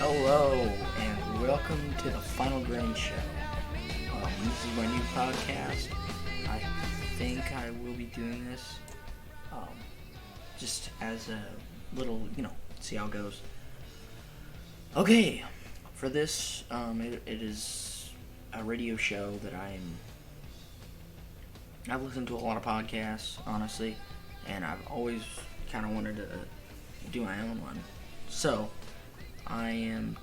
Hello, and welcome to the Final Grain Show. This is my new podcast. I think I will be doing this just as a little, see how it goes. Okay, for this, it is a radio show that I've listened to a lot of podcasts, honestly, and I've always kind of wanted to do my own one. So, I am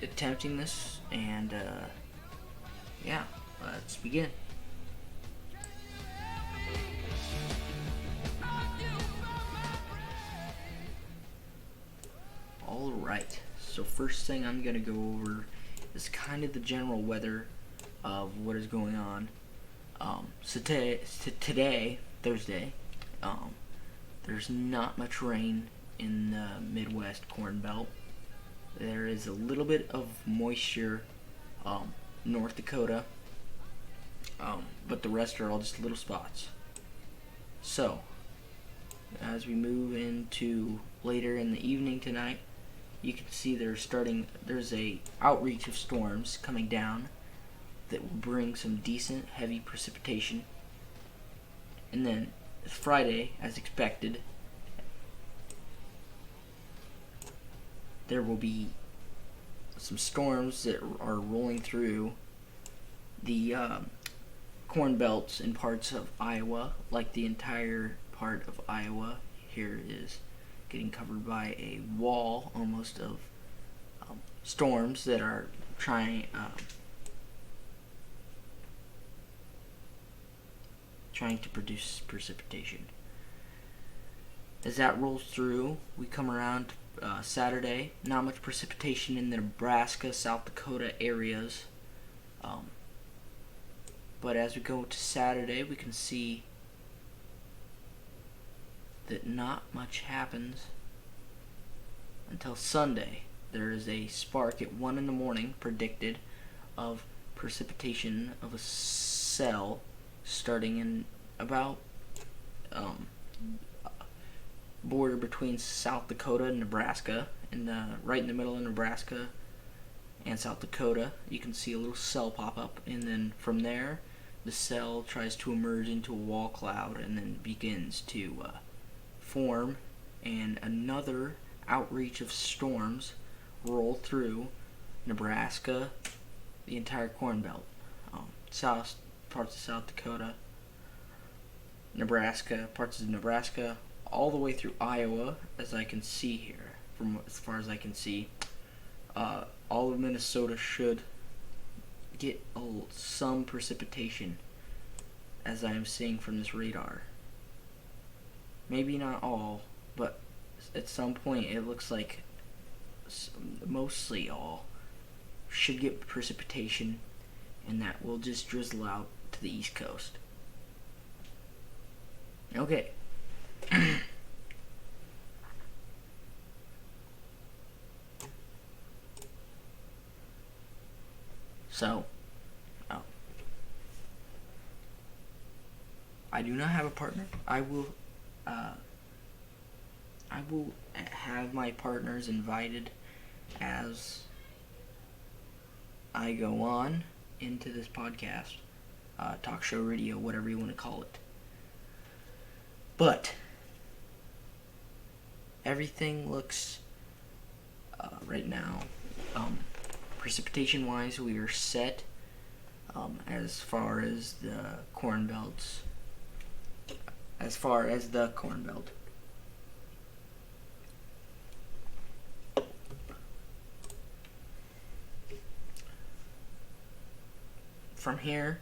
attempting this, and yeah, let's begin. Alright, so first thing I'm going to go over is kind of the general weather of what is going on. So today, Thursday, there's not much rain in the Midwest Corn Belt. There is a little bit of moisture, North Dakota, but the rest are all just little spots. So, as we move into later in the evening tonight, you can see there's a outreach of storms coming down that will bring some decent heavy precipitation. And then Friday, as expected, there will be some storms that are rolling through the corn belts in parts of Iowa, like the entire part of Iowa here is getting covered by a wall almost of storms that are trying to produce precipitation. As that rolls through, we come around Saturday. Not much precipitation in the Nebraska, South Dakota areas. But as we go to Saturday, we can see that not much happens until Sunday. There is a spark at 1 in the morning predicted of precipitation of a cell starting in about border between South Dakota and Nebraska, right in the middle of Nebraska and South Dakota. You can see a little cell pop up, and then from there the cell tries to emerge into a wall cloud and then begins to form, and another outreach of storms roll through Nebraska, the entire Corn Belt, parts of South Dakota, Nebraska, parts of Nebraska, all the way through Iowa, as I can see here. From as far as I can see, all of Minnesota should get some precipitation, as I am seeing from this radar. Maybe not all, but at some point it looks like mostly all should get precipitation, and that will just drizzle out to the East Coast. Okay. So, I do not have a partner. I will have my partners invited as I go on into this podcast, talk show, radio, whatever you want to call it. But everything looks right now, precipitation wise, we are set as far as the corn belts. From here,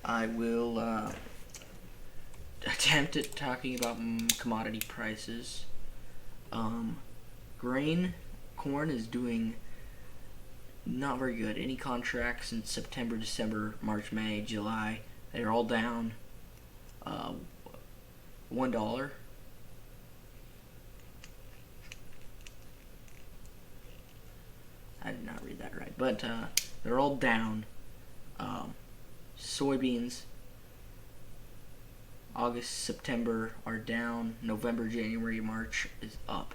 I will attempt at talking about commodity prices. Corn is doing not very good. Any contracts in September, December, March, May, July, they're all down $1. I did not read that right, but they're all down. Soybeans, August, September are down. November, January, March is up.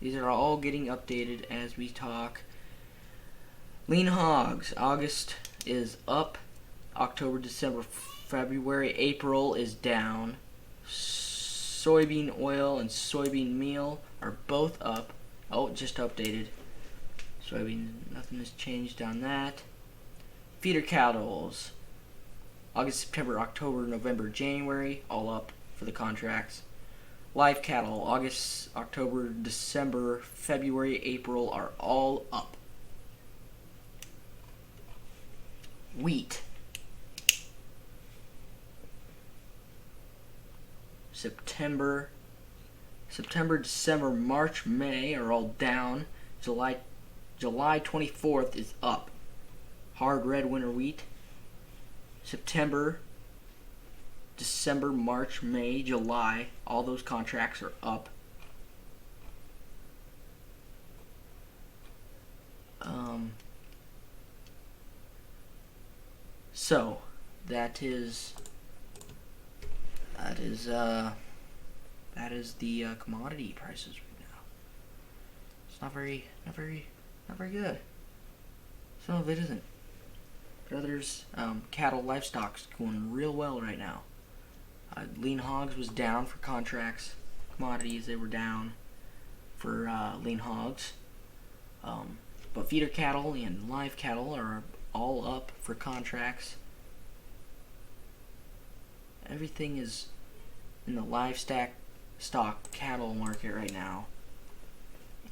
These are all getting updated as we talk. Lean hogs. August is up. October, December, February, April is down. Soybean oil and soybean meal are both up. Oh, just updated. Soybean, nothing has changed on that. Feeder cattles. August, September, October, November, January, all up for the contracts. Live cattle, August, October, December, February, April are all up. Wheat. September, December, March, May are all down. July 24th is up. Hard red winter wheat. September, December, March, May, July, all those contracts are up. So that is the commodity prices right now. It's not very good. Some of it isn't. But others, cattle, livestock's going real well right now. Lean hogs was down for contracts. Commodities, they were down for lean hogs. But feeder cattle and live cattle are all up for contracts. Everything is in the livestock cattle market right now,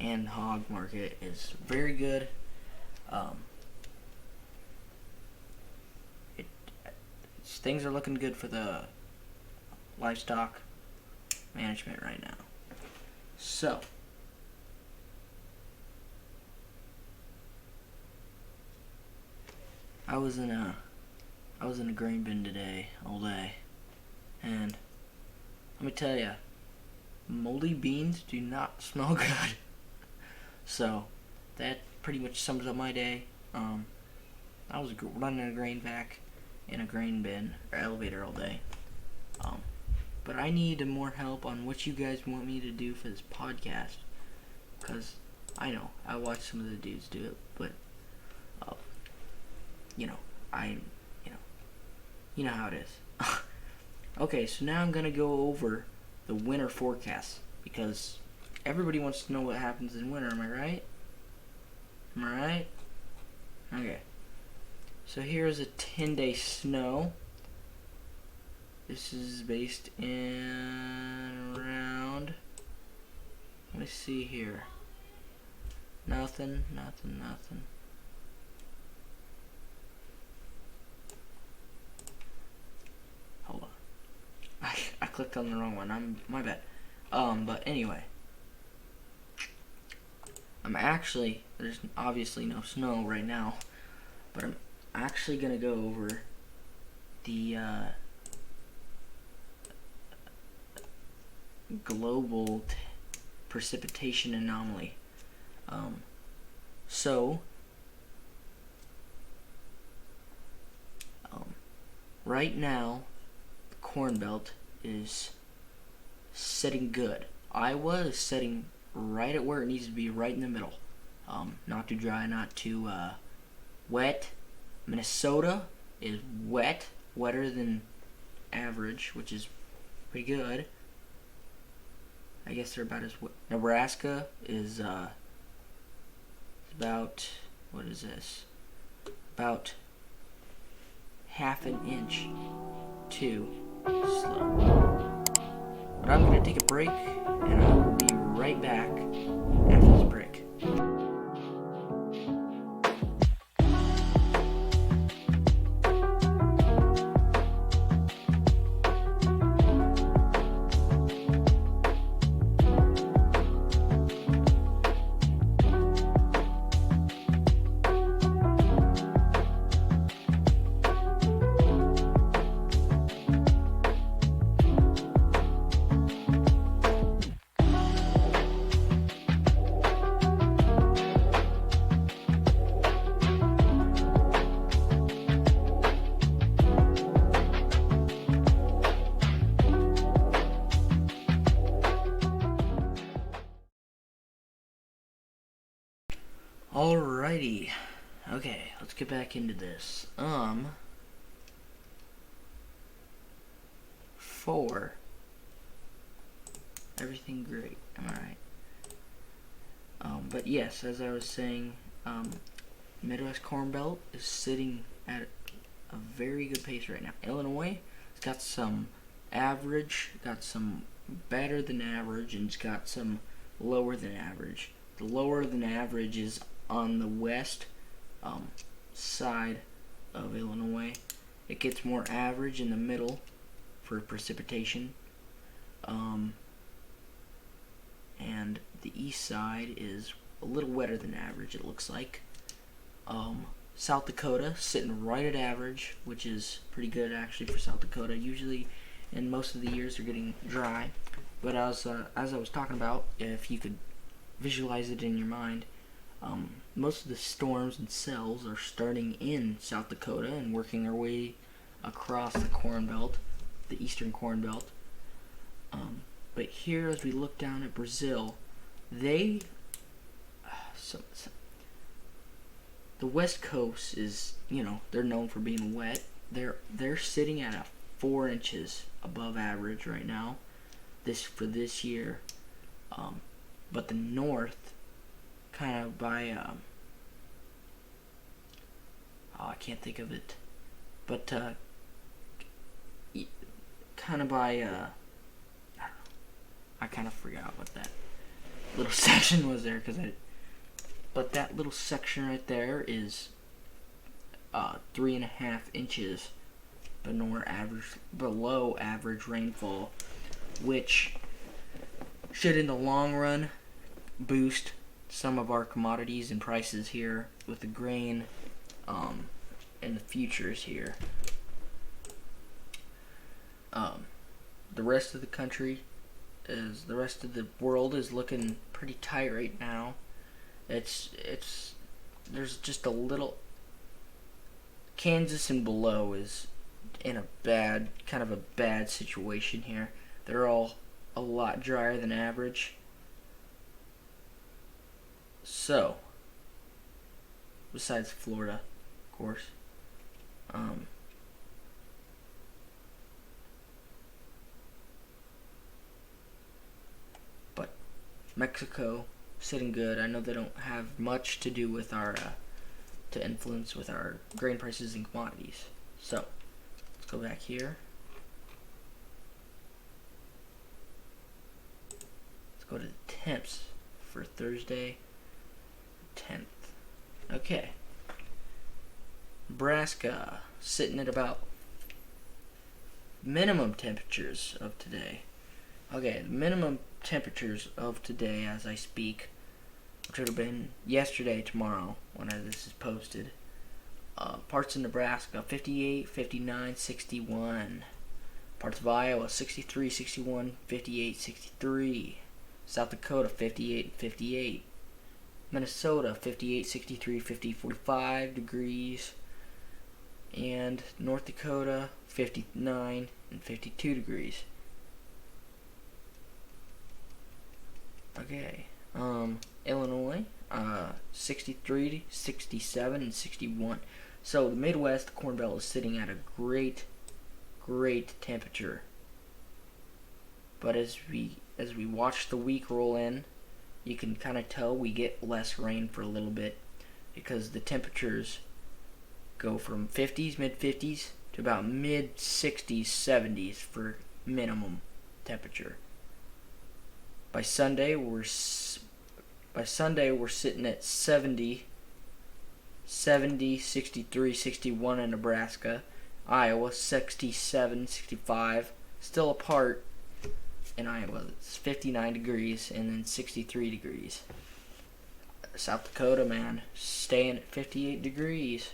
and hog market is very good. Things are looking good for the livestock management right now. So I was in a grain bin today all day, and let me tell you, moldy beans do not smell good. So that pretty much sums up my day. I was running a grain vac in a grain bin or elevator all day. But I need more help on what you guys want me to do for this podcast, because I know I watch some of the dudes do it, but you know how it is. Okay, so now I'm gonna go over the winter forecast, because everybody wants to know what happens in winter. Am I right? Okay. So here's a 10-day snow. This is based in around, let me see here. Nothing. Hold on. I clicked on the wrong one. My bad. But anyway. There's obviously no snow right now, but I'm actually gonna go over the global precipitation anomaly. Right now, the Corn Belt is setting good. Iowa is setting right at where it needs to be, right in the middle. Not too dry, not too wet. Minnesota is wetter than average, which is pretty good. I guess they're about as wet. Nebraska is about, what is this? About half an inch too slow. But I'm going to take a break, and I will be right back after this break. Alrighty. Okay, let's get back into this. For everything great. Am I right? But yes, as I was saying, Midwest Corn Belt is sitting at a very good pace right now. Illinois has got some average, got some better than average, and it's got some lower than average. The lower than average is on the west side of Illinois. It gets more average in the middle for precipitation. And the east side is a little wetter than average, it looks like. South Dakota sitting right at average, which is pretty good actually for South Dakota. Usually in most of the years they're getting dry, but as I was talking about, if you could visualize it in your mind, most of the storms and cells are starting in South Dakota and working their way across the Corn Belt, the Eastern Corn Belt. But here, as we look down at Brazil, the West Coast is, they're known for being wet. They're sitting at 4 inches above average right now, for this year. But the North, kind of by I can't think of it, but kind of by I kind of forgot what that little section was there, but that little section right there is 3.5 inches below average rainfall, which should in the long run boost some of our commodities and prices here with the grain and the futures here. The rest of the country, the rest of the world is looking pretty tight right now. There's just a little. Kansas and below is in a kind of a bad situation here. They're all a lot drier than average. So, besides Florida, of course. But Mexico sitting good. I know they don't have much to do with to influence with our grain prices and commodities. So, let's go back here. Let's go to the temps for Thursday, 10th. Okay. Nebraska sitting at about minimum temperatures of today. Okay, the minimum temperatures of today as I speak, which would have been yesterday, tomorrow, when this is posted. Parts of Nebraska, 58, 59, 61. Parts of Iowa, 63, 61, 58, 63. South Dakota, 58, 58. Minnesota, 58, 63, 50, 45 degrees. And North Dakota, 59 and 52 degrees. Okay. Illinois, 63, 67, and 61. So the Midwest, the Corn Belt is sitting at a great temperature. But as we watch the week roll in, you can kind of tell we get less rain for a little bit because the temperatures go from 50s, mid-50s to about mid-60s, 70s for minimum temperature. By Sunday, we're sitting at 70, 63, 61 in Nebraska. Iowa, 67, 65. Still apart in Iowa. It's 59 degrees and then 63 degrees. South Dakota, man, staying at 58 degrees.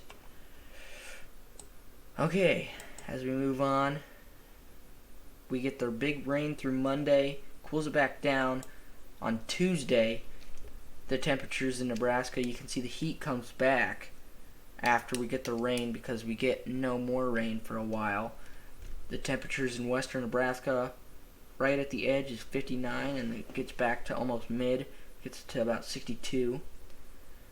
Okay, as we move on, we get their big rain through Monday, cools it back down. On Tuesday, the temperatures in Nebraska, you can see the heat comes back after we get the rain because we get no more rain for a while. The temperatures in western Nebraska, right at the edge, is 59, and it gets back to almost mid, gets to about 62.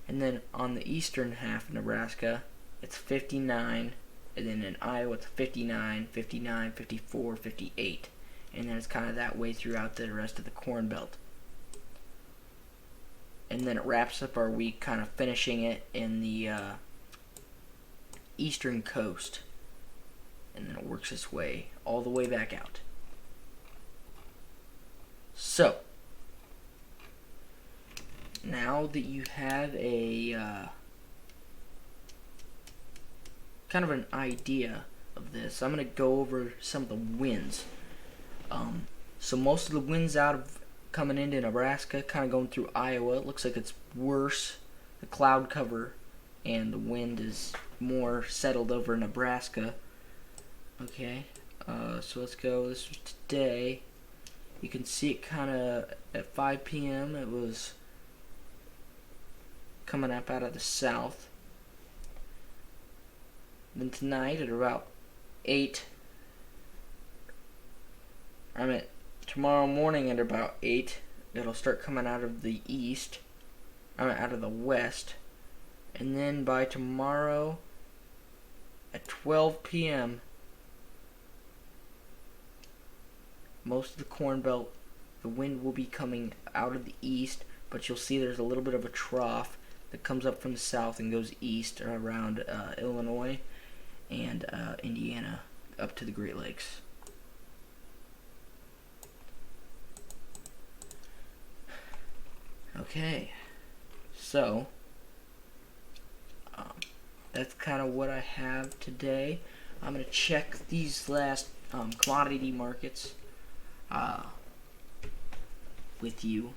And then on the eastern half of Nebraska, it's 59. And then in Iowa, it's 59, 59, 54, 58. And then it's kind of that way throughout the rest of the Corn Belt. And then it wraps up our week kind of finishing it in the eastern coast. And then it works its way all the way back out. So, now that you have a kind of an idea of this, I'm going to go over some of the winds. So most of the winds coming into Nebraska, kind of going through Iowa, it looks like it's worse. The cloud cover and the wind is more settled over Nebraska. Okay, so let's go. This was today. You can see it kind of at 5 p.m. It was coming up out of the south. Then tonight at about 8, tomorrow morning at about 8, it'll start coming out of the east, out of the west, and then by tomorrow at 12 p.m., most of the Corn Belt, the wind will be coming out of the east, but you'll see there's a little bit of a trough that comes up from the south and goes east around Illinois and Indiana up to the Great Lakes. Okay, so that's kind of what I have today. I'm going to check these last commodity markets with you.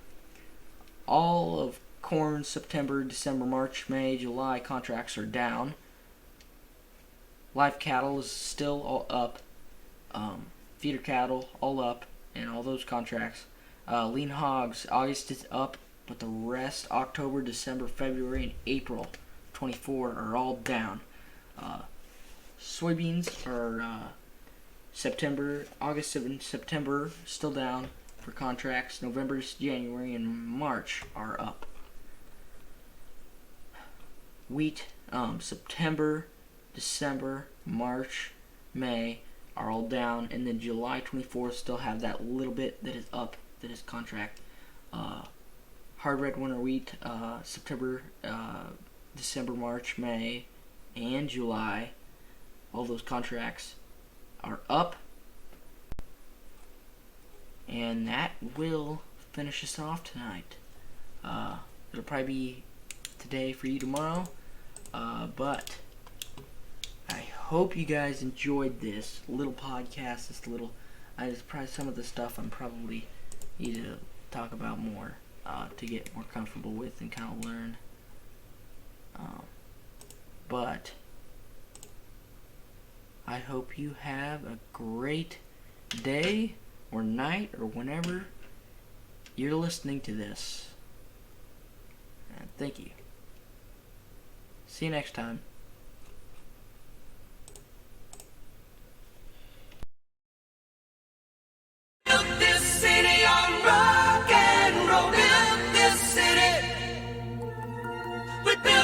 All of corn, September, December, March, May, July contracts are down. Live cattle is still all up. Feeder cattle all up, and all those contracts. Lean hogs, August is up, but the rest, October, December, February, and April 24 are all down. Soybeans are August and September still down for contracts. November, January, and March are up. Wheat, September, December, March, May are all down, and then July 24th still have that little bit that is up, that is contract. Hard red winter wheat, September, December, March, May, and July, all those contracts are up. And that will finish us off tonight. It'll probably be today for you tomorrow, but I hope you guys enjoyed this little podcast. It's probably some of the stuff I'm probably need to talk about more to get more comfortable with and kind of learn. But I hope you have a great day or night or whenever you're listening to this. And thank you. See you next time. Built this city on rock and roll. Built this city. We built